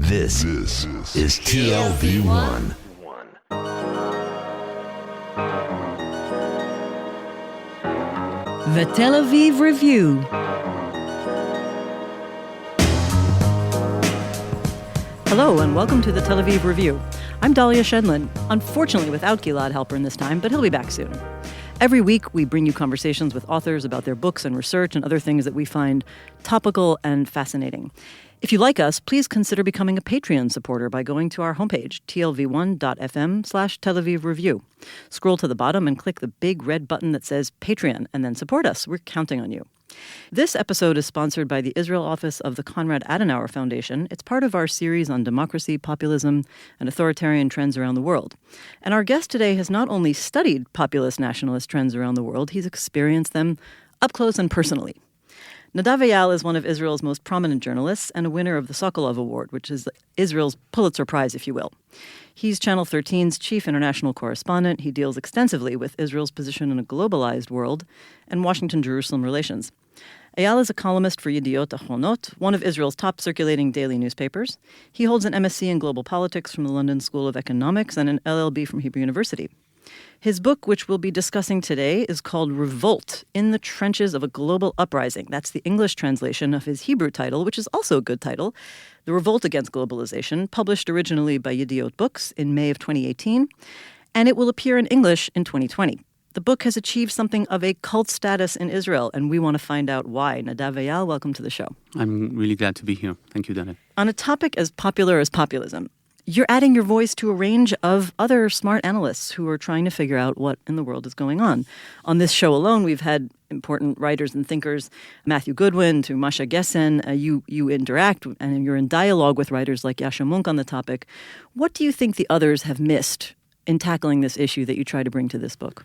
This is TLV1. The Tel Aviv Review. Hello and welcome to the Tel Aviv Review. I'm Dahlia Shedlin, unfortunately without Gilad Halpern this time, but he'll be back soon. Every week, we bring you conversations with authors about their books and research and other things that we find topical and fascinating. If you like us, please consider becoming a Patreon supporter by going to our homepage, tlv1.fm/Tel Aviv Review. Scroll to the bottom and click the big red button that says Patreon, and then support us. We're counting on you. This episode is sponsored by the Israel office of the Konrad Adenauer Foundation. It's part of our series on democracy, populism, and authoritarian trends around the world. And our guest today has not only studied populist nationalist trends around the world, he's experienced them up close and personally. Nadav Eyal is one of Israel's most prominent journalists and a winner of the Sokolov Award, which is Israel's Pulitzer Prize, if you will. He's Channel 13's chief international correspondent. He deals extensively with Israel's position in a globalized world and Washington-Jerusalem relations. Eyal is a columnist for Yediot Ahronot, one of Israel's top circulating daily newspapers. He holds an MSc in global politics from the London School of Economics and an LLB from Hebrew University. His book, which we'll be discussing today, is called Revolt, in the Trenches of a Global Uprising. That's the English translation of his Hebrew title, which is also a good title, The Revolt Against Globalization, published originally by Yediot Books in May of 2018, and it will appear in English in 2020. The book has achieved something of a cult status in Israel, and we want to find out why. Nadav Eyal, welcome to the show. I'm really glad to be here. Thank you, Dana. On a topic as popular as populism, you're adding your voice to a range of other smart analysts who are trying to figure out what in the world is going on. On this show alone, we've had important writers and thinkers, Matthew Goodwin to Masha Gessen. You interact and you're in dialogue with writers like Yasha Munk on the topic. What do you think the others have missed in tackling this issue that you try to bring to this book?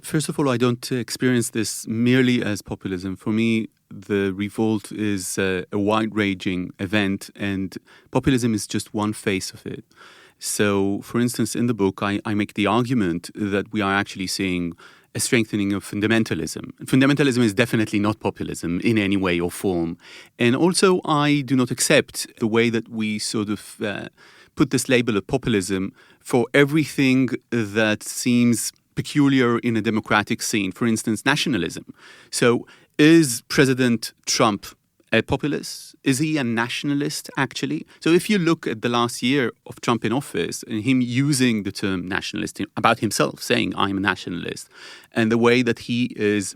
First of all, I don't experience this merely as populism. For me, the revolt is a wide-ranging event, and populism is just one face of it. So, for instance, in the book, I make the argument that we are actually seeing a strengthening of fundamentalism. Fundamentalism is definitely not populism in any way or form. And also, I do not accept the way that we sort of put this label of populism for everything that seems peculiar in a democratic scene. For instance, nationalism. So, is President Trump a populist? Is he a nationalist, actually? So if you look at the last year of Trump in office and him using the term nationalist about himself, saying, I'm a nationalist, and the way that he is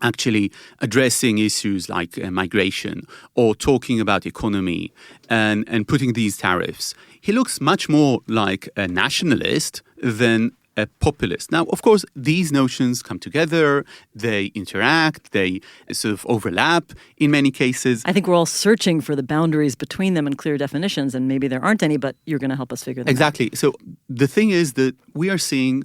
actually addressing issues like migration or talking about economy and putting these tariffs, he looks much more like a nationalist than a populist. Now, of course, these notions come together, they interact, they sort of overlap in many cases. I think we're all searching for the boundaries between them and clear definitions, and maybe there aren't any, but you're going to help us figure them out. Exactly. So the thing is that we are seeing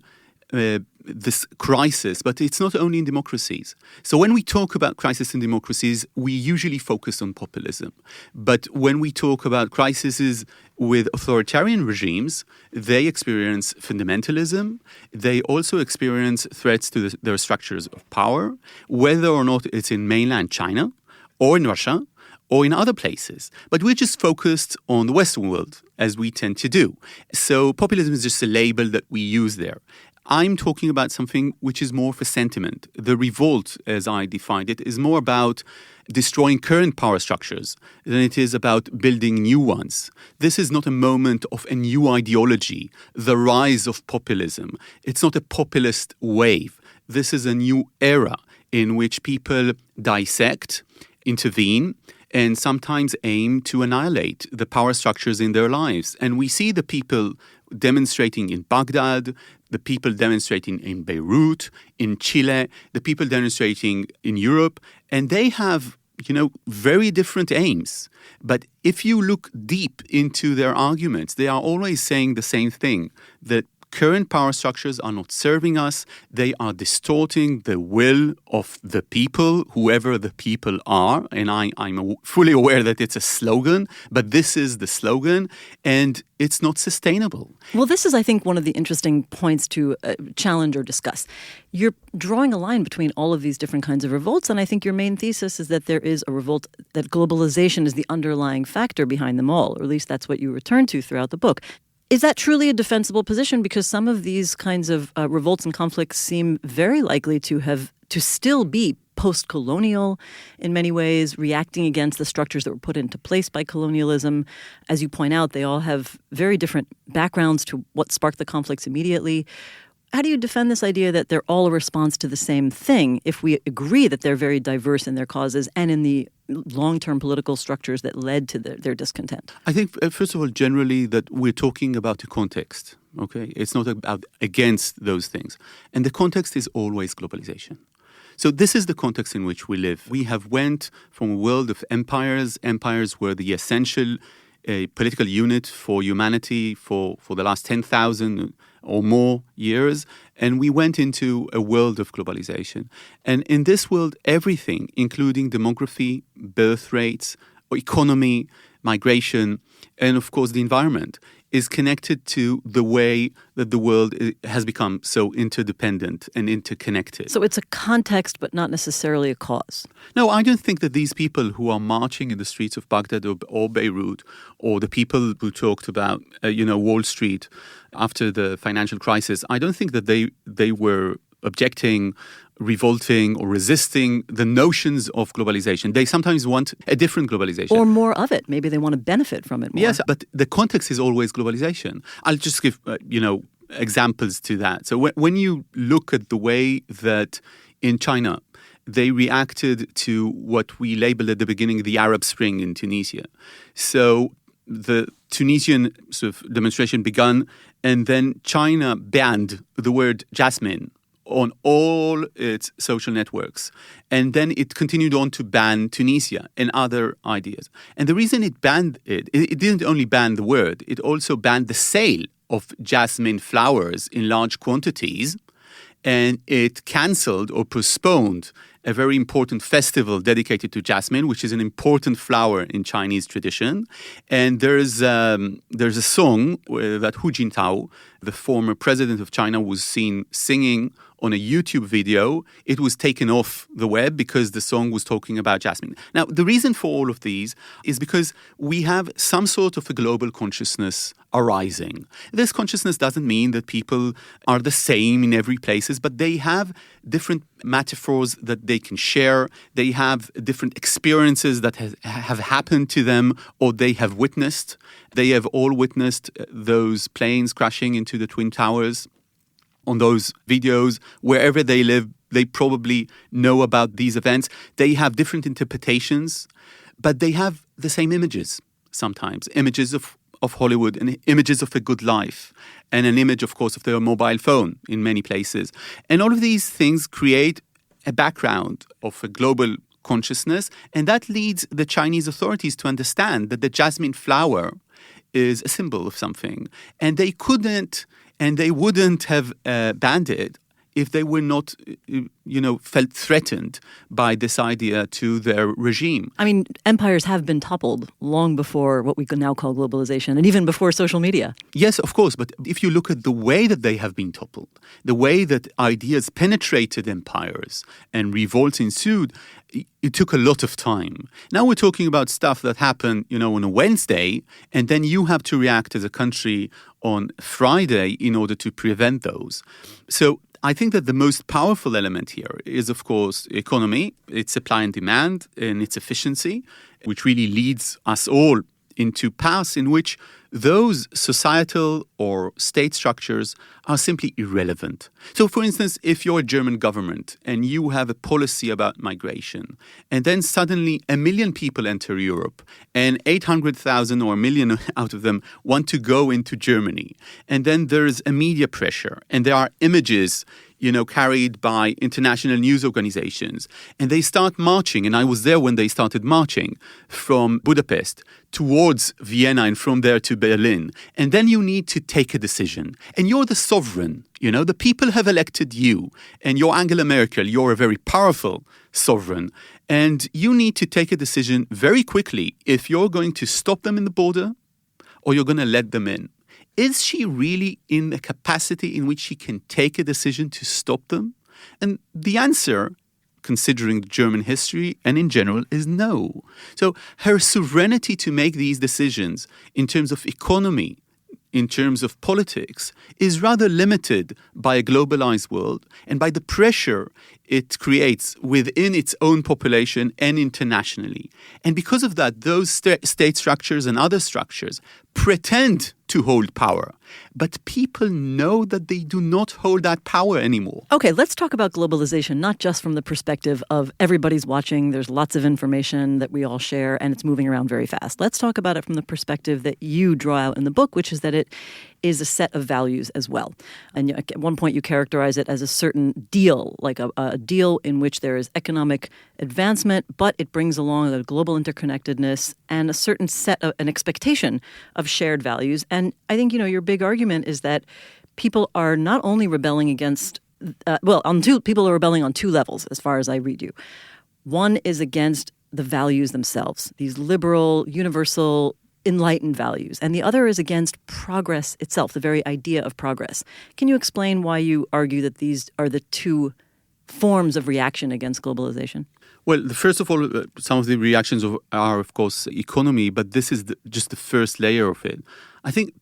this crisis, but it's not only in democracies. So when we talk about crisis in democracies, we usually focus on populism. But when we talk about crises with authoritarian regimes, they experience fundamentalism. They also experience threats to their structures of power, whether or not it's in mainland China or in Russia or in other places. But we're just focused on the Western world, as we tend to do. So populism is just a label that we use there. I'm talking about something which is more for sentiment. The revolt, as I defined it, is more about destroying current power structures than it is about building new ones. This is not a moment of a new ideology, the rise of populism. It's not a populist wave. This is a new era in which people dissect, intervene, and sometimes aim to annihilate the power structures in their lives. And we see the people demonstrating in Baghdad, the people demonstrating in Beirut, in Chile, the people demonstrating in Europe, and they have, very different aims. But if you look deep into their arguments, they are always saying the same thing, that current power structures are not serving us. They are distorting the will of the people, whoever the people are. And I'm fully aware that it's a slogan, but this is the slogan, and it's not sustainable. Well, this is, I think, one of the interesting points to challenge or discuss. You're drawing a line between all of these different kinds of revolts, and I think your main thesis is that there is a revolt, that globalization is the underlying factor behind them all, or at least that's what you return to throughout the book. Is that truly a defensible position? Because some of these kinds of revolts and conflicts seem very likely to still be post-colonial in many ways, reacting against the structures that were put into place by colonialism. As you point out, they all have very different backgrounds to what sparked the conflicts immediately. How do you defend this idea that they're all a response to the same thing if we agree that they're very diverse in their causes and in the long-term political structures that led to their discontent? I think, first of all, generally that we're talking about a context, okay? It's not about against those things. And the context is always globalization. So this is the context in which we live. We have went from a world of empires. Empires were the essential political unit for humanity for the last 10,000 or more years. And we went into a world of globalization. And in this world, everything, including demography, birth rates, economy, migration, and of course the environment, is connected to the way that the world has become so interdependent and interconnected. So it's a context, but not necessarily a cause. No, I don't think that these people who are marching in the streets of Baghdad or Beirut, or the people who talked about, Wall Street after the financial crisis, I don't think that they were objecting, revolting, or resisting the notions of globalization. They sometimes want a different globalization. Or more of it. Maybe they want to benefit from it more. Yes, but the context is always globalization. I'll just give, examples to that. So when you look at the way that in China, they reacted to what we labeled at the beginning the Arab Spring in Tunisia. So the Tunisian sort of demonstration began, and then China banned the word jasmine on all its social networks. And then it continued on to ban Tunisia and other ideas. And the reason it banned it didn't only ban the word, it also banned the sale of jasmine flowers in large quantities. And it cancelled or postponed a very important festival dedicated to jasmine, which is an important flower in Chinese tradition. And there's a song that Hu Jintao, the former president of China, was seen singing on a YouTube video. It was taken off the web because the song was talking about jasmine. Now, the reason for all of these is because we have some sort of a global consciousness arising. This consciousness doesn't mean that people are the same in every places, but they have different metaphors that they can share. They have different experiences that have happened to them or they have witnessed. They have all witnessed those planes crashing into the Twin Towers. On those videos, wherever they live, they probably know about these events. They have different interpretations, but they have the same images sometimes. Images of Hollywood and images of a good life and an image, of course, of their mobile phone in many places. And all of these things create a background of a global consciousness, and that leads the Chinese authorities to understand that the jasmine flower is a symbol of something. And they couldn't and they wouldn't have banned it if they were not, felt threatened by this idea to their regime. I mean, empires have been toppled long before what we can now call globalization, and even before social media. Yes, of course. But if you look at the way that they have been toppled, the way that ideas penetrated empires and revolts ensued, it took a lot of time. Now we're talking about stuff that happened, on a Wednesday, and then you have to react as a country on Friday in order to prevent those. So I think that the most powerful element here is, of course, economy, its supply and demand, and its efficiency, which really leads us all into paths in which those societal or state structures are simply irrelevant. So, for instance, if you're a German government and you have a policy about migration, and then suddenly 1 million people enter Europe, and 800,000 or 1 million out of them want to go into Germany, and then there's a media pressure, and there are images carried by international news organizations. And they start marching, and I was there when they started marching from Budapest towards Vienna and from there to Berlin. And then you need to take a decision. And you're the sovereign, the people have elected you. And you're Angela Merkel, you're a very powerful sovereign. And you need to take a decision very quickly if you're going to stop them in the border or you're going to let them in. Is she really in the capacity in which she can take a decision to stop them? And the answer, considering German history and in general, is no. So her sovereignty to make these decisions in terms of economy, in terms of politics, is rather limited by a globalized world and by the pressure it creates within its own population and internationally. And because of that, those state structures and other structures pretend to hold power. But people know that they do not hold that power anymore. Okay, let's talk about globalization, not just from the perspective of everybody's watching, there's lots of information that we all share, and it's moving around very fast. Let's talk about it from the perspective that you draw out in the book, which is that it is a set of values as well. And at one point you characterize it as a certain deal, like a deal in which there is economic advancement, but it brings along a global interconnectedness and a certain set of an expectation of shared values. And I think, your big argument is that people are not only rebelling against, people are rebelling on two levels, as far as I read you. One is against the values themselves, these liberal, universal, enlightened values. And the other is against progress itself, the very idea of progress. Can you explain why you argue that these are the two forms of reaction against globalization? Well, first of all, some of the reactions are, of course, economy, but this is just the first layer of it. I think,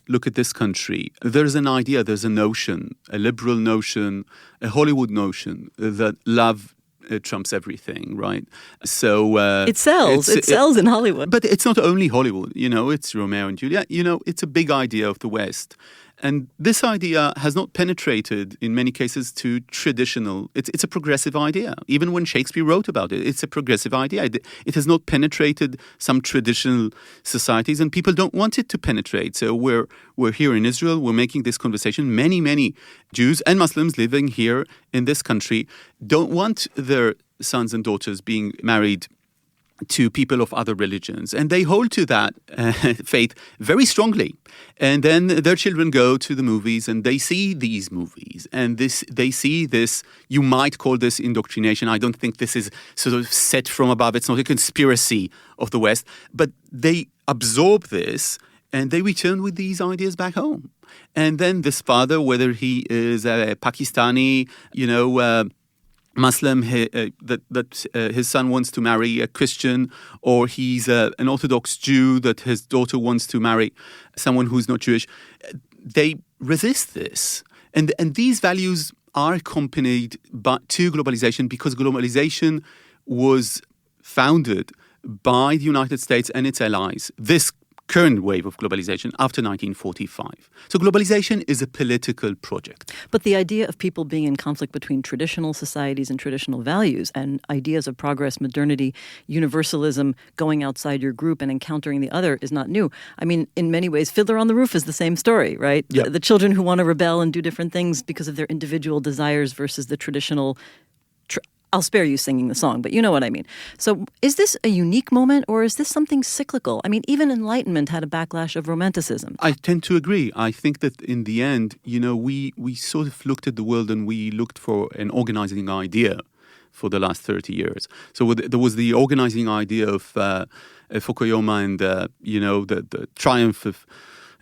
look at this country. There's an idea, there's a notion, a liberal notion, a Hollywood notion that love trumps everything, right? So it sells. It sells in Hollywood. But it's not only Hollywood. It's Romeo and Juliet. It's a big idea of the West. And this idea has not penetrated, in many cases, to traditional... It's a progressive idea. Even when Shakespeare wrote about it, it's a progressive idea. It has not penetrated some traditional societies, and people don't want it to penetrate. So we're here in Israel, we're making this conversation. Many, many Jews and Muslims living here in this country don't want their sons and daughters being married to people of other religions. And they hold to that faith very strongly. And then their children go to the movies and they see these movies. And they see this, you might call this indoctrination. I don't think this is sort of set from above. It's not a conspiracy of the West. But they absorb this and they return with these ideas back home. And then this father, whether he is a Pakistani, Muslim, that his son wants to marry a Christian, or he's an Orthodox Jew that his daughter wants to marry someone who's not Jewish, they resist this. And these values are accompanied to globalization because globalization was founded by the United States and its allies. This current wave of globalization after 1945. So globalization is a political project. But the idea of people being in conflict between traditional societies and traditional values and ideas of progress, modernity, universalism, going outside your group and encountering the other is not new. I mean, in many ways, Fiddler on the Roof is the same story, right? Yep. The children who want to rebel and do different things because of their individual desires versus the traditional I'll spare you singing the song, but you know what I mean. So is this a unique moment or is this something cyclical? I mean, even Enlightenment had a backlash of romanticism. I tend to agree. I think that in the end, we sort of looked at the world and we looked for an organizing idea for the last 30 years. So there was the organizing idea of Fukuyama and, the triumph of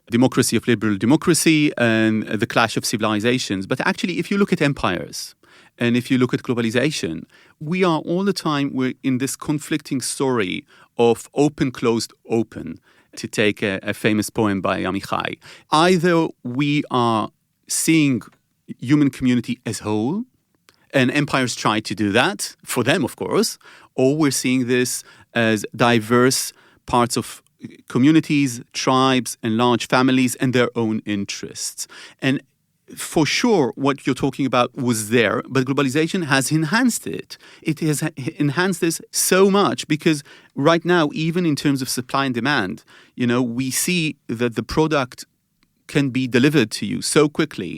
democracy, of liberal democracy, and the clash of civilizations. But actually, if you look at empires, and if you look at globalization, we are all the time, we're in this conflicting story of open, closed, open, to take a famous poem by Amichai. Either we are seeing human community as whole, and empires try to do that, for them, of course, or we're seeing this as diverse parts of communities, tribes, and large families, and their own interests. And for sure, what you're talking about was there, but globalization has enhanced it. It has enhanced this so much because right now, even in terms of supply and demand, we see that the product can be delivered to you so quickly.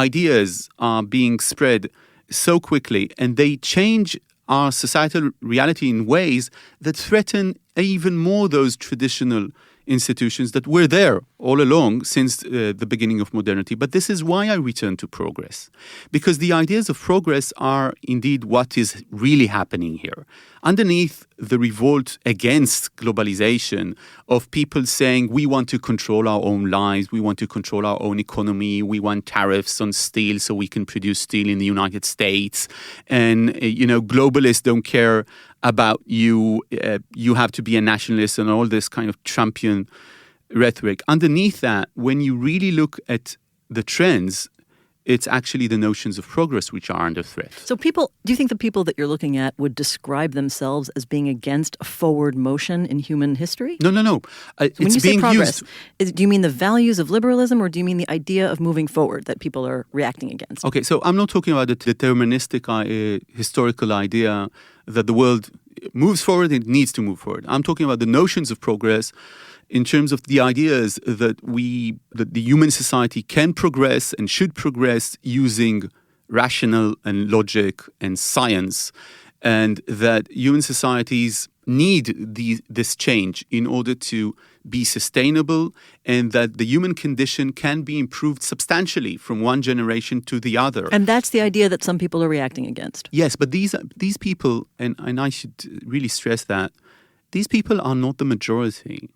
Ideas are being spread so quickly, and they change our societal reality in ways that threaten even more those traditional institutions that were there all along since the beginning of modernity. But this is why I return to progress, because the ideas of progress are indeed what is really happening here. Underneath the revolt against globalization of people saying we want to control our own lives, we want to control our own economy, we want tariffs on steel so we can produce steel in the United States, and globalists don't care about you, you have to be a nationalist, and all this kind of Trumpian rhetoric. Underneath that, when you really look at the trends, it's actually the notions of progress which are under threat. So do you think the people that you're looking at would describe themselves as being against a forward motion in human history? No. When you say progress, do you mean the values of liberalism, or do you mean the idea of moving forward that people are reacting against? Okay, so I'm not talking about the deterministic historical idea that the world moves forward, it needs to move forward. I'm talking about the notions of progress in terms of the ideas that the human society can progress and should progress using rational and logic and science, and that human societies need this change in order to be sustainable, and that the human condition can be improved substantially from one generation to the other. And that's the idea that some people are reacting against. Yes, but these people, and I should really stress that, these people are not the majority.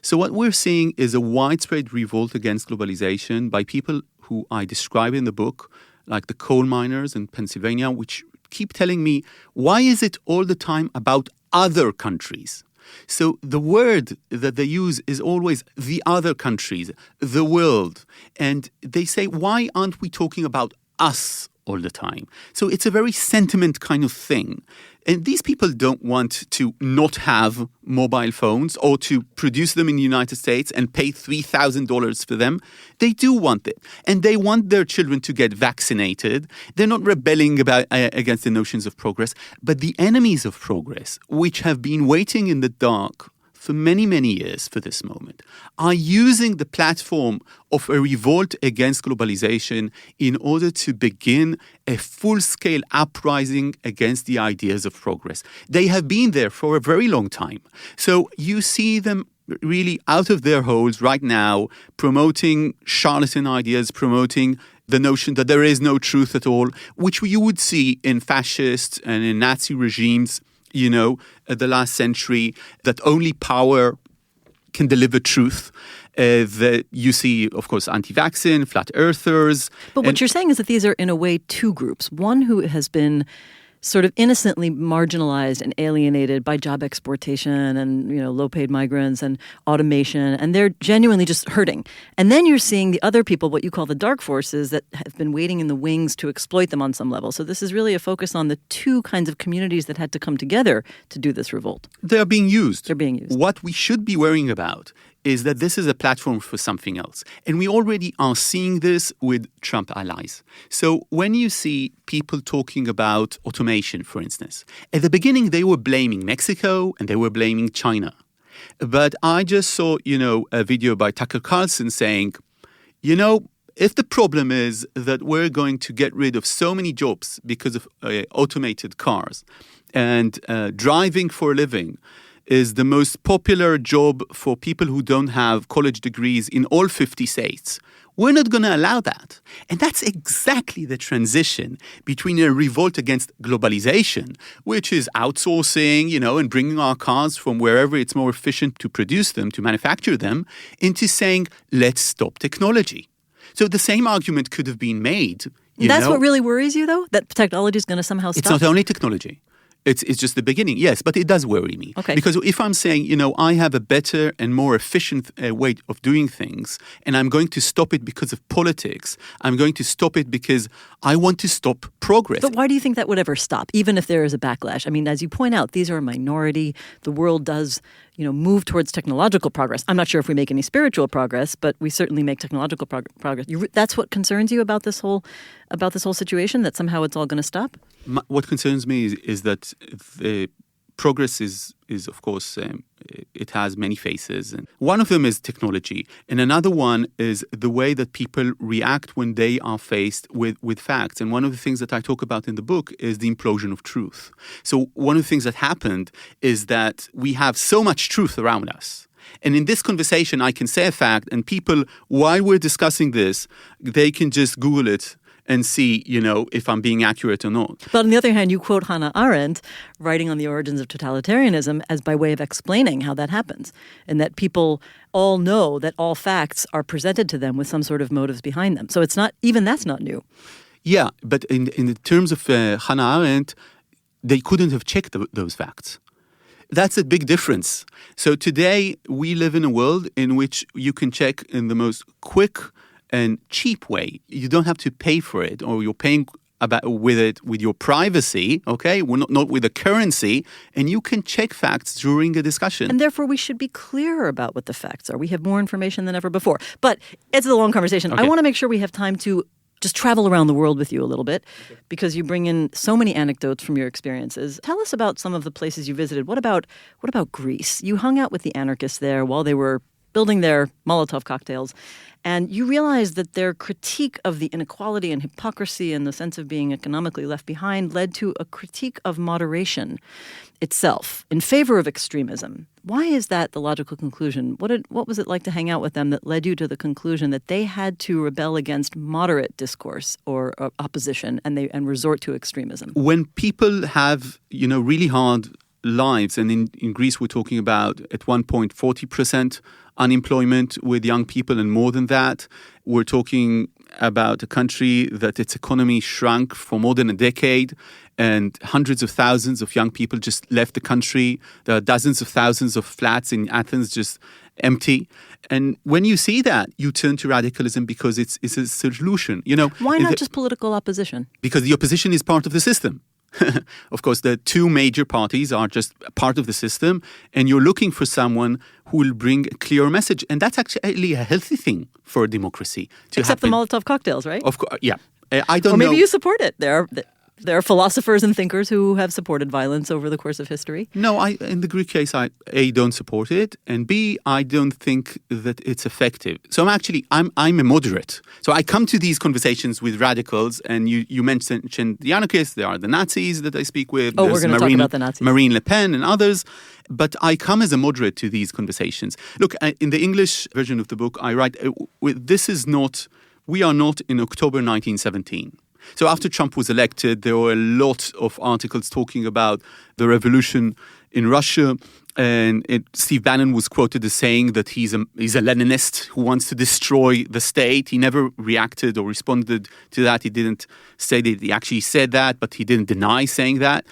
So what we're seeing is a widespread revolt against globalization by people who I describe in the book, like the coal miners in Pennsylvania, which keep telling me, why is it all the time about other countries? So the word that they use is always the other countries, the world. And they say, why aren't we talking about us all the time? So it's a very sentiment kind of thing. And these people don't want to not have mobile phones or to produce them in the United States and pay $3,000 for them. They do want it. And they want their children to get vaccinated. They're not rebelling against the notions of progress. But the enemies of progress, which have been waiting in the dark for many, many years for this moment, are using the platform of a revolt against globalization in order to begin a full-scale uprising against the ideas of progress. They have been there for a very long time. So you see them really out of their holes right now, promoting charlatan ideas, promoting the notion that there is no truth at all, which you would see in fascist and in Nazi regimes, the last century, that only power can deliver truth. That you see, of course, anti-vaccine, flat earthers. But what you're saying is that these are, in a way, two groups. One who has been sort of innocently marginalized and alienated by job exportation and, low-paid migrants and automation, and they're genuinely just hurting. And then you're seeing the other people, what you call the dark forces, that have been waiting in the wings to exploit them on some level. So this is really a focus on the two kinds of communities that had to come together to do this revolt. They are being used. They're being used. What we should be worrying about is that this is a platform for something else. And we already are seeing this with Trump allies. So when you see people talking about automation, for instance, at the beginning they were blaming Mexico and they were blaming China. But I just saw, a video by Tucker Carlson saying, if the problem is that we're going to get rid of so many jobs because of automated cars and driving for a living is the most popular job for people who don't have college degrees in all 50 states, we're not going to allow that. And that's exactly the transition between a revolt against globalization, which is outsourcing, and bringing our cars from wherever it's more efficient to produce them, to manufacture them, into saying, let's stop technology. So the same argument could have been made. That's what really worries you, though? That technology is going to somehow stop? It's not only technology. It's just the beginning, yes, but it does worry me. Okay. Because if I'm saying, I have a better and more efficient way of doing things, and I'm going to stop it because of politics, I'm going to stop it because I want to stop progress. But why do you think that would ever stop, even if there is a backlash? I mean, as you point out, these are a minority. The world does, move towards technological progress. I'm not sure if we make any spiritual progress, but we certainly make technological progress. That's what concerns you about this whole situation, that somehow it's all going to stop? What concerns me is that the progress is of course, it has many faces. And one of them is technology. And another one is the way that people react when they are faced with facts. And one of the things that I talk about in the book is the implosion of truth. So one of the things that happened is that we have so much truth around us. And in this conversation, I can say a fact, and people, while we're discussing this, they can just Google it and see, if I'm being accurate or not. But on the other hand, you quote Hannah Arendt, writing on the origins of totalitarianism, as by way of explaining how that happens, and that people all know that all facts are presented to them with some sort of motives behind them. So it's not, even that's not new. Yeah, but in the terms of Hannah Arendt, they couldn't have checked those facts. That's a big difference. So today, we live in a world in which you can check in the most quick and cheap way. You don't have to pay for it, or you're paying with your privacy, okay? Well, not with a currency, and you can check facts during a discussion. And therefore, we should be clearer about what the facts are. We have more information than ever before. But it's a long conversation. Okay. I want to make sure we have time to just travel around the world with you a little bit, because you bring in so many anecdotes from your experiences. Tell us about some of the places you visited. What about Greece? You hung out with the anarchists there while they were building their Molotov cocktails. And you realized that their critique of the inequality and hypocrisy and the sense of being economically left behind led to a critique of moderation itself in favor of extremism. Why is that the logical conclusion? What was it like to hang out with them that led you to the conclusion that they had to rebel against moderate discourse or opposition and resort to extremism? When people have, really hard lives, and in Greece we're talking about at one point 40% unemployment with young people, and more than that. We're talking about a country that its economy shrunk for more than a decade, and hundreds of thousands of young people just left the country. There are dozens of thousands of flats in Athens just empty. And when you see that, you turn to radicalism because it's a solution. Why not just political opposition? Because the opposition is part of the system. Of course, the two major parties are just part of the system, and you're looking for someone who will bring a clear message. And that's actually a healthy thing for a democracy to Except happen. the Molotov cocktails, right? Of course, yeah. I don't know. Or maybe you support it. There are philosophers and thinkers who have supported violence over the course of history. No, in the Greek case, I A, don't support it, and B, I don't think that it's effective. So I'm a moderate. So I come to these conversations with radicals, and you mentioned the anarchists, there are the Nazis that I speak with. Oh, we're going to talk about the Nazis. Marine LePen and others. But I come as a moderate to these conversations. Look, in the English version of the book, I write, we are not in October 1917. So after Trump was elected, there were a lot of articles talking about the revolution in Russia. And Steve Bannon was quoted as saying that he's a Leninist who wants to destroy the state. He never reacted or responded to that. He didn't say that he actually said that, but he didn't deny saying that.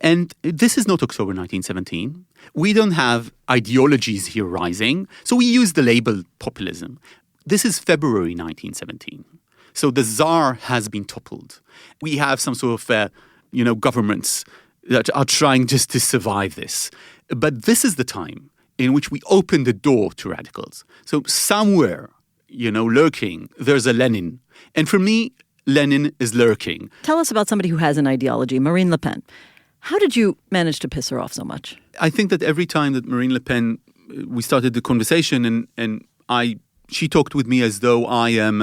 And this is not October 1917. We don't have ideologies here rising. So we use the label populism. This is February 1917. So the Tsar has been toppled. We have some sort of, governments that are trying just to survive this. But this is the time in which we open the door to radicals. So somewhere, lurking, there's a Lenin. And for me, Lenin is lurking. Tell us about somebody who has an ideology, Marine Le Pen. How did you manage to piss her off so much? I think that every time that Marine Le Pen, we started the conversation, and she talked with me as though I am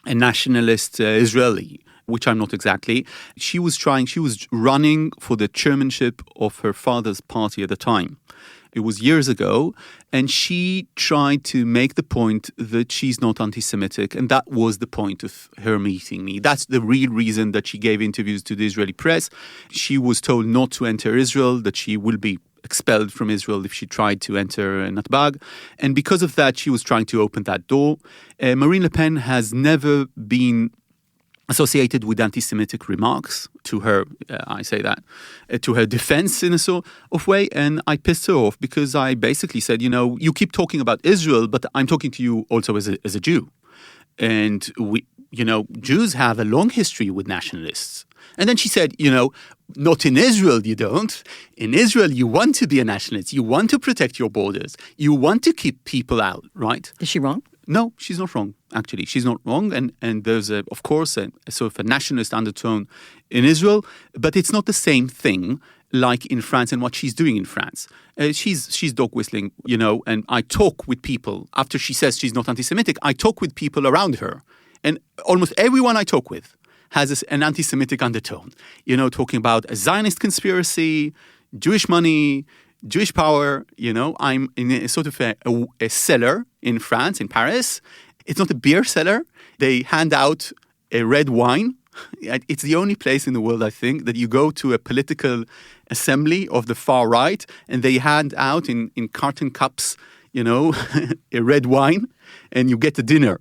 a nationalist Israeli, which I'm not exactly. She was running for the chairmanship of her father's party at the time. It was years ago, and she tried to make the point that she's not anti-Semitic, and that was the point of her meeting me. That's the real reason that she gave interviews to the Israeli press. She was told not to enter Israel, that she will be expelled from Israel if she tried to enter Natbag. And because of that, she was trying to open that door. Marine Le Pen has never been associated with anti-Semitic remarks to her, to her defense in a sort of way. And I pissed her off because I basically said, you keep talking about Israel, but I'm talking to you also as a Jew. And Jews have a long history with nationalists. And then she said, not in Israel, you don't. In Israel, you want to be a nationalist. You want to protect your borders. You want to keep people out, right? Is she wrong? No, she's not wrong, actually. She's not wrong. And there's, of course, a sort of a nationalist undertone in Israel. But it's not the same thing like in France and what she's doing in France. She's dog whistling, and I talk with people. After she says she's not anti-Semitic, I talk with people around her. And almost everyone I talk with has an anti-Semitic undertone. Talking about a Zionist conspiracy, Jewish money, Jewish power. I'm in a sort of a cellar in France, in Paris. It's not a beer cellar. They hand out a red wine. It's the only place in the world, I think, that you go to a political assembly of the far right and they hand out in carton cups, a red wine, and you get a dinner.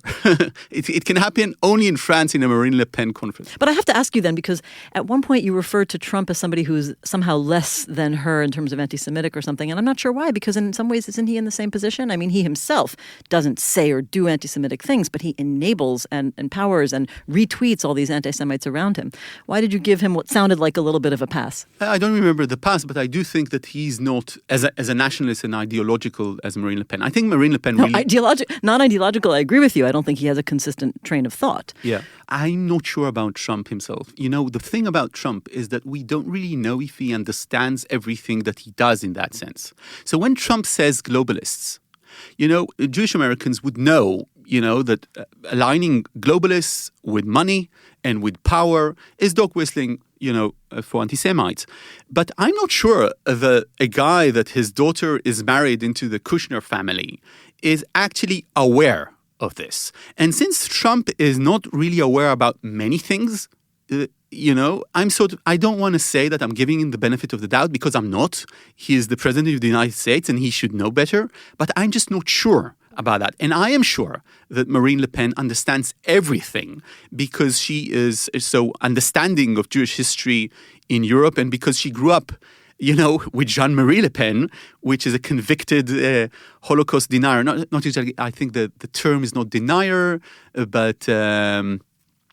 It can happen only in France in a Marine Le Pen conference. But I have to ask you then, because at one point you referred to Trump as somebody who's somehow less than her in terms of anti-Semitic or something, and I'm not sure why, because in some ways isn't he in the same position? I mean, he himself doesn't say or do anti-Semitic things, but he enables and empowers and retweets all these anti-Semites around him. Why did you give him what sounded like a little bit of a pass? I don't remember the pass, but I do think that he's not as a nationalist and ideological as Marine Le Pen. I think Marine Le Pen really... Not ideological, I agree with you. I don't think he has a consistent train of thought. Yeah. I'm not sure about Trump himself. The thing about Trump is that we don't really know if he understands everything that he does in that sense. So when Trump says globalists, Jewish Americans would know, that aligning globalists with money and with power is dog whistling, for anti-Semites. But I'm not sure that a guy that his daughter is married into the Kushner family is actually aware of this. And since Trump is not really aware about many things, I don't want to say that I'm giving him the benefit of the doubt because I'm not. He is the president of the United States and he should know better. But I'm just not sure about that. And I am sure that Marine Le Pen understands everything because she is so understanding of Jewish history in Europe and because she grew up with Jean-Marie Le Pen, which is a convicted Holocaust denier. Not exactly, I think the term is not denier, but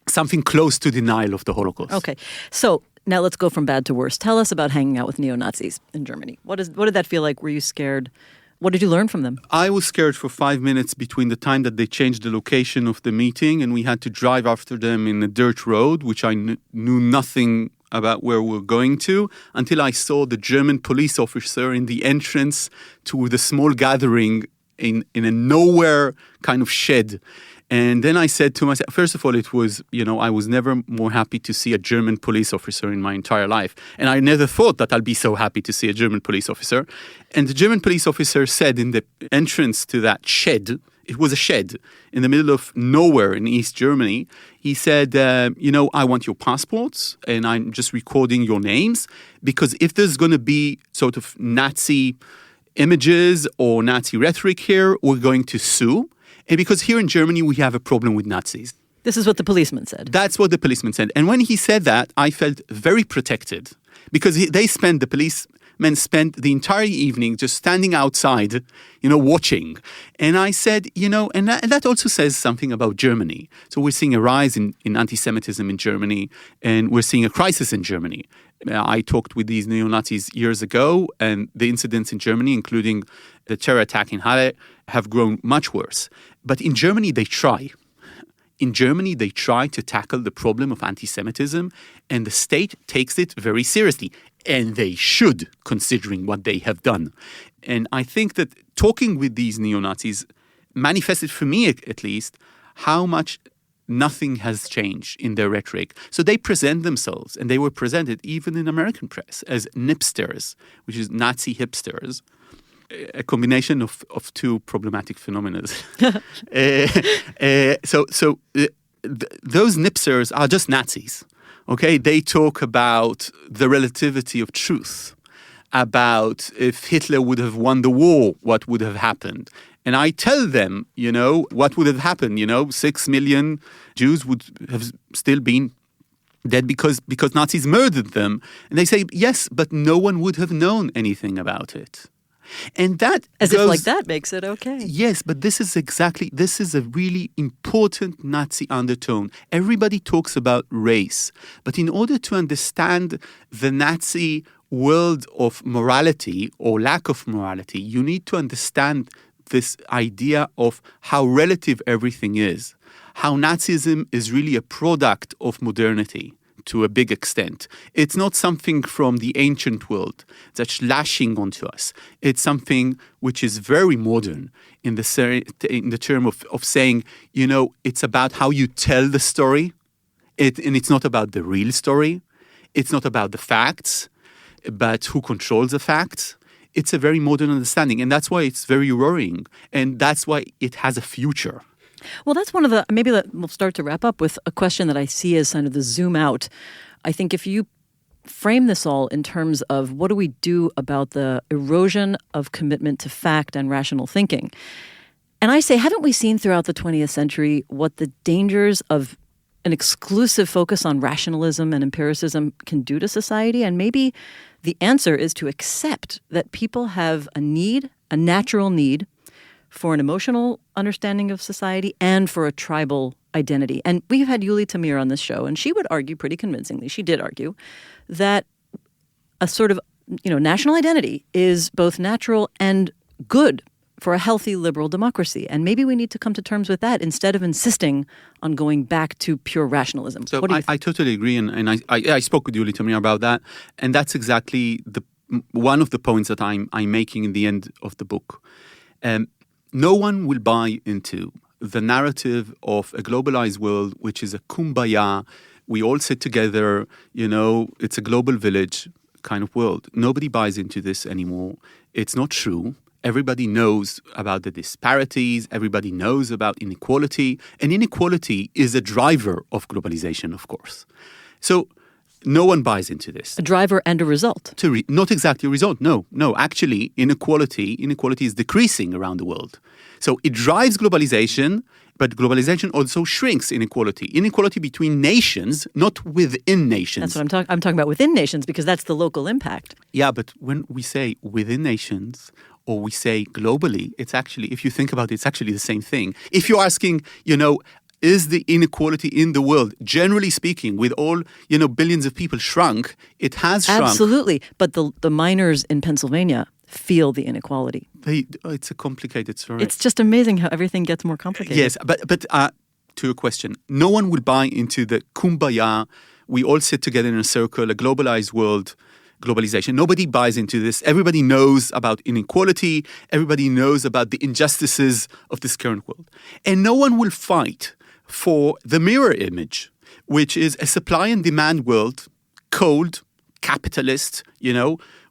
something close to denial of the Holocaust. Okay, so now let's go from bad to worse. Tell us about hanging out with neo-Nazis in Germany. What did that feel like? Were you scared? What did you learn from them? I was scared for 5 minutes between the time that they changed the location of the meeting and we had to drive after them in a dirt road, which I knew nothing about where we're going to, until I saw the German police officer in the entrance to the small gathering in a nowhere kind of shed. And then I said to myself, first of all, it was, I was never more happy to see a German police officer in my entire life. And I never thought that I'll be so happy to see a German police officer. And the German police officer said in the entrance to that shed, it was a shed in the middle of nowhere in East Germany. He said, I want your passports and I'm just recording your names because if there's going to be sort of Nazi images or Nazi rhetoric here, we're going to sue. And because here in Germany, we have a problem with Nazis. This is what the policeman said. That's what the policeman said. And when he said that, I felt very protected because the policemen spent the entire evening just standing outside, watching. And I said, and that also says something about Germany. So we're seeing a rise in anti-Semitism in Germany, and we're seeing a crisis in Germany. I talked with these neo-Nazis years ago, and the incidents in Germany, including the terror attack in Halle, have grown much worse. But in Germany, they try. In Germany, they try to tackle the problem of anti-Semitism, and the state takes it very seriously. And they should, considering what they have done. And I think that talking with these neo-Nazis manifested, for me at least, how much nothing has changed in their rhetoric. So they present themselves, and they were presented even in American press, as nipsters, which is Nazi hipsters. A combination of two problematic phenomena. Those nipsters are just Nazis. Okay, they talk about the relativity of truth, about if Hitler would have won the war, what would have happened. And I tell them, what would have happened. 6 million Jews would have still been dead because Nazis murdered them. And they say, yes, but no one would have known anything about it. And that if like that makes it okay. Yes, but this is a really important Nazi undertone. Everybody talks about race, but in order to understand the Nazi world of morality or lack of morality, you need to understand this idea of how relative everything is, how Nazism is really a product of modernity. to a big extent. It's not something from the ancient world that's lashing onto us. It's something which is very modern in the term of saying, it's about how you tell the story. And it's not about the real story. It's not about the facts, but who controls the facts. It's a very modern understanding, and that's why it's very worrying, and that's why it has a future. Well, that's one of the, we'll start to wrap up with a question that I see as kind of the zoom out. I think if you frame this all in terms of what do we do about the erosion of commitment to fact and rational thinking? And I say, haven't we seen throughout the 20th century what the dangers of an exclusive focus on rationalism and empiricism can do to society? And maybe the answer is to accept that people have a need, a natural need, for an emotional understanding of society and for a tribal identity. And we've had Yuli Tamir on this show, and she would argue pretty convincingly, she did argue, that a sort of, national identity is both natural and good for a healthy liberal democracy. And maybe we need to come to terms with that instead of insisting on going back to pure rationalism. So I totally agree, and I spoke with Yuli Tamir about that, and that's exactly one of the points that I'm making in the end of the book. No one will buy into the narrative of a globalized world, which is a kumbaya, we all sit together, it's a global village kind of world. Nobody buys into this anymore. It's not true. Everybody knows about the disparities. Everybody knows about inequality. And inequality is a driver of globalization, of course. So no one buys into this. A driver and a result. Not exactly a result. No. Actually, inequality is decreasing around the world. So it drives globalization, but globalization also shrinks inequality. Inequality between nations, not within nations. That's what I'm talking about, within nations, because that's the local impact. Yeah, but when we say within nations or we say globally, it's actually, if you think about it, it's actually the same thing. If you're asking, is the inequality in the world, generally speaking, with all, billions of people shrunk, it has shrunk. Absolutely. But the miners in Pennsylvania feel the inequality. It's a complicated story. It's just amazing how everything gets more complicated. Yes, but to your question, no one will buy into the kumbaya, we all sit together in a circle, a globalized world, globalization. Nobody buys into this. Everybody knows about inequality. Everybody knows about the injustices of this current world. And no one will fight for the mirror image, which is a supply and demand world, cold, capitalist,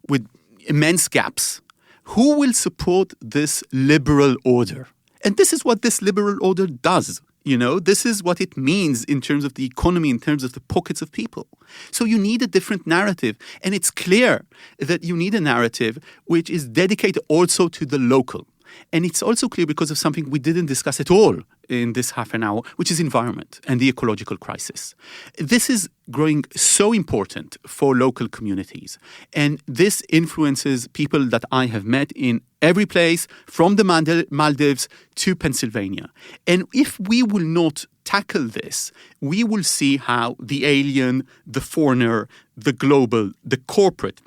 with immense gaps. Who will support this liberal order? And this is what this liberal order does. This is what it means in terms of the economy, in terms of the pockets of people. So you need a different narrative. And it's clear that you need a narrative which is dedicated also to the local. And it's also clear because of something we didn't discuss at all in this half an hour, which is environment and the ecological crisis. This is growing so important for local communities. And this influences people that I have met in every place, from the Maldives to Pennsylvania. And if we will not tackle this, we will see how the alien, the foreigner, the global, the corporate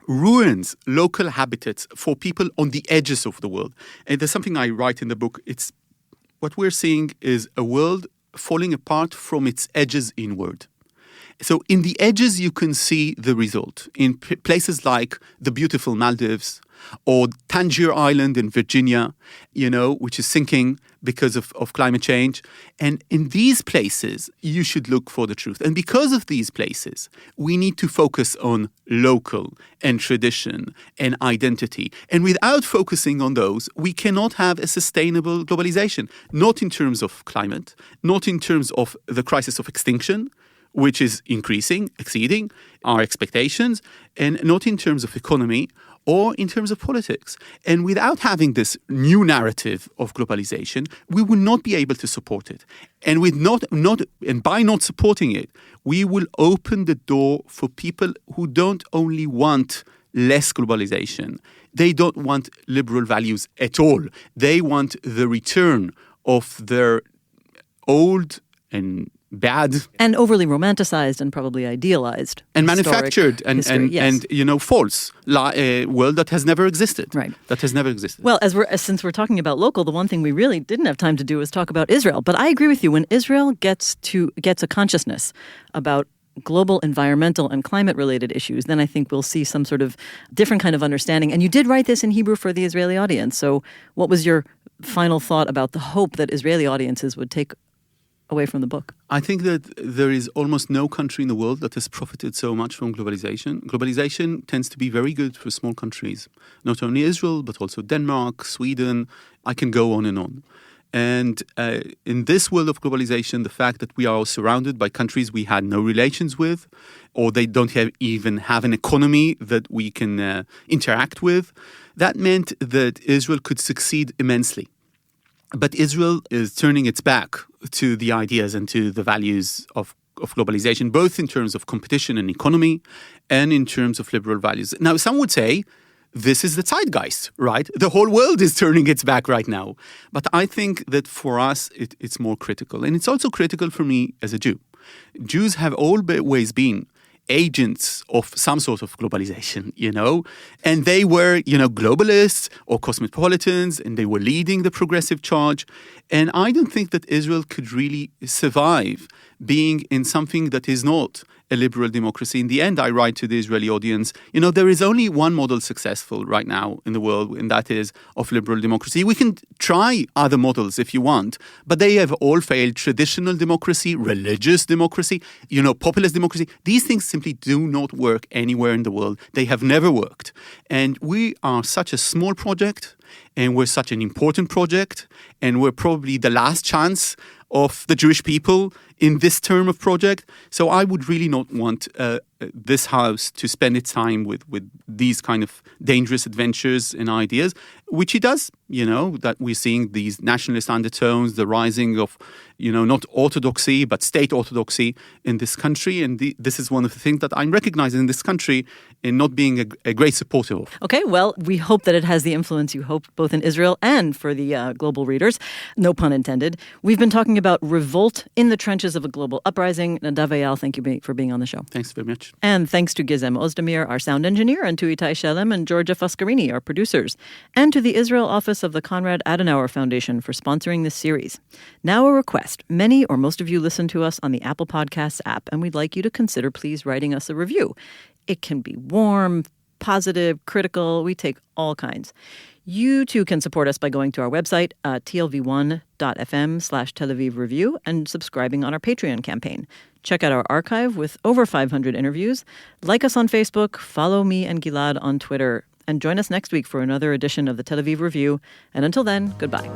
ruins local habitats for people on the edges of the world. And there's something I write in the book. It's what we're seeing is a world falling apart from its edges inward. So in the edges, you can see the result. In places like the beautiful Maldives or Tangier Island in Virginia, which is sinking because of climate change. And in these places, you should look for the truth. And because of these places, we need to focus on local and tradition and identity. And without focusing on those, we cannot have a sustainable globalization, not in terms of climate, not in terms of the crisis of extinction, which is increasing, exceeding our expectations, and not in terms of economy or in terms of politics. And without having this new narrative of globalization, we will not be able to support it. And by not supporting it, we will open the door for people who don't only want less globalization. They don't want liberal values at all. They want the return of their old and bad and overly romanticized and probably idealized and manufactured and false world that has never existed. Right. That has never existed. Well, since we're talking about local, the one thing we really didn't have time to do is talk about Israel. But I agree with you. When Israel gets a consciousness about global environmental and climate-related issues, then I think we'll see some sort of different kind of understanding. And you did write this in Hebrew for the Israeli audience. So what was your final thought about the hope that Israeli audiences would take away from the book? I think that there is almost no country in the world that has profited so much from globalization. Globalization tends to be very good for small countries, not only Israel, but also Denmark, Sweden. I can go on and on. And in this world of globalization, the fact that we are surrounded by countries we had no relations with, or they don't even have an economy that we can interact with, that meant that Israel could succeed immensely. But Israel is turning its back to the ideas and to the values of globalization, both in terms of competition and economy and in terms of liberal values. Now, some would say this is the zeitgeist, right? The whole world is turning its back right now. But I think that for us, it's more critical. And it's also critical for me as a Jew. Jews have always been agents of some sort of globalization, and they were, globalists or cosmopolitans, and they were leading the progressive charge. And I don't think that Israel could really survive being in something that is not a liberal democracy. In the end, I write to the Israeli audience, there is only one model successful right now in the world, and that is of liberal democracy. We can try other models if you want, but they have all failed. Traditional democracy, religious democracy, populist democracy. These things simply do not work anywhere in the world. They have never worked. And we are such a small project, and we're such an important project, and we're probably the last chance of the Jewish people in this term of project. So I would really not want this house to spend its time with these kind of dangerous adventures and ideas, which it does, that we're seeing these nationalist undertones, the rising of, not orthodoxy, but state orthodoxy in this country. And this is one of the things that I'm recognizing in this country in not being a great supporter of. Okay, well, we hope that it has the influence you hoped, both in Israel and for the global readers. No pun intended. We've been talking about revolt in the trenches of a global uprising. Nadav Eyal, thank you for being on the show. Thanks very much. And thanks to Gizem Ozdemir, our sound engineer, and to Itai Shelem and Georgia Foscarini, our producers, and to the Israel office of the Konrad Adenauer Foundation for sponsoring this series. Now a request. Many or most of you listen to us on the Apple Podcasts app, and we'd like you to consider please writing us a review. It can be warm, positive, critical. We take all kinds. You too can support us by going to our website, tlv1.fm/Tel Aviv Review, and subscribing on our Patreon campaign. Check out our archive with over 500 interviews. Like us on Facebook, follow me and Gilad on Twitter, and join us next week for another edition of the Tel Aviv Review. And until then, goodbye.